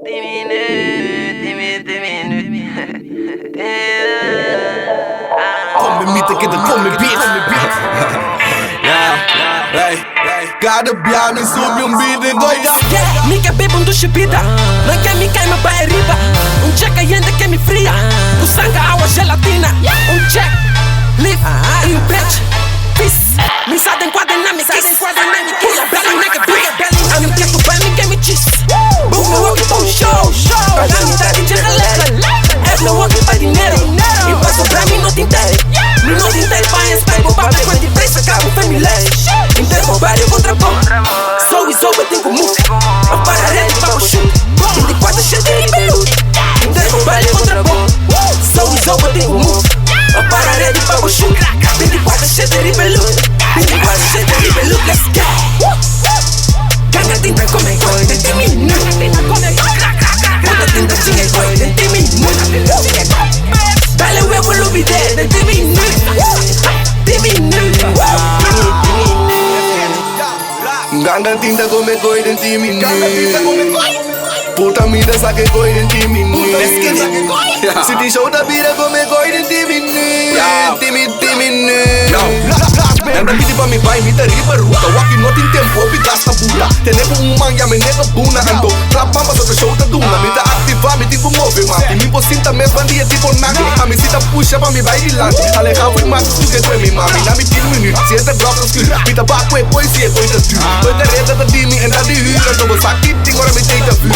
Come mit the kid, come beat. Cada piano sobe beat e goida. Me quer beber chipita, não quer me cair, meu pai é riba. Check ainda que me fria, o sangue, água, gelatina. Check, live e bitch. Peace, me sabe enquadra na me kiss. Pull a belly, nigga, big belly. A me teto bem, me quer me cheese. Boom, meu walkie pra show. Pagar me dá de ralé. É meu walkie pra dinheiro. E passo pra mim noite inteira. Me noite inteira pra espelho. O papai quando te fez, acaba o família. Inteiro com vários contrapão. Sou e sou, eu tenho move. A pararede pra o chute. 24 cheio de ribeiro. Inteiro com vários contrapão. Sou e sou, eu tenho move. A pararede pra o chute. 24 cheio de ribeiro. 24 cheio de ribeiro. Let's go. Ganga tinta come coi, tente minuto. Puta tinta chingue coi, tente minuto. Dale huevo lo vide, tente minuto. Ganga tinta come coi, tente minuto. Puta mida saque coi, tente minuto. City show da vida come coi, tente minuto. Nanda pidi pa mi pai, mi tari pa ruta. Waki no tin tempo, pi gasta puta. Tenepo umang ya me nega buna ando. Trap mamba so show ta duna. Mi ta activa, mi tipo move mati. Mi posinta mes bandia tipo nagi. A mi sita pusha pa mi bai dilante. Aleja fui mas tu que tu mi mami. Na mi 10 minutes, siete blocks skill. Mi ta back way, boy, si e boy ta tu. Boy ta reta ta dimi en ta di hura. To bo sakit ting ora mi take a view.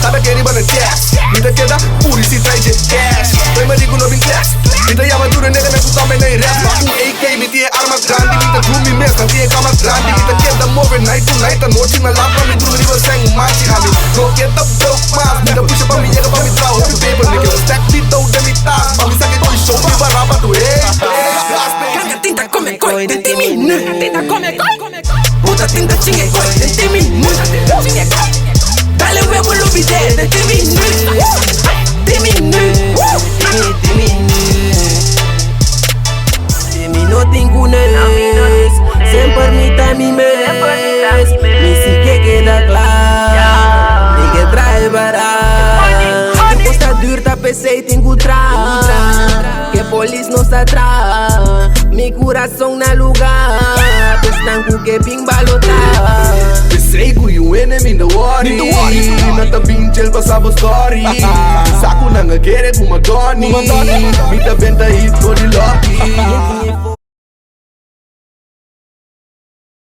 Tada keri bana test. Mi ta keda puri si trai je cash. Boy ma digo no bin class. Mi ta yama dure nega me puta me nei rap. Un AK mi tie arma grande. Mi ta dhumi mes na tie kama grande. Mi ta keda move night to night. A noite me lava mi dure riva sang machi hami. No keda broke mas. Mi ta puxa pa mi yega pa mi trao. Mi paper mi keda stack mi tau de mi tas. Pa mi sake koi show mi baraba tu Ganga tinta come coi, tente minuto. Puta tinta chingue coi, tente minuto. Dale huevo lo vide, tente minuto. No tingunes, sempre permita mi mes. Mi si que queda claro, ni que trae bará. Que costa dura tá PC e tengo tra. Que polis não está atrás. Mi coração na lugar. Pestanco que ping balota. Pensei que you enemy in the worry. Nata binchel passava story. Saco nanga quere com uma doni. Mi ta venta hit for the lucky.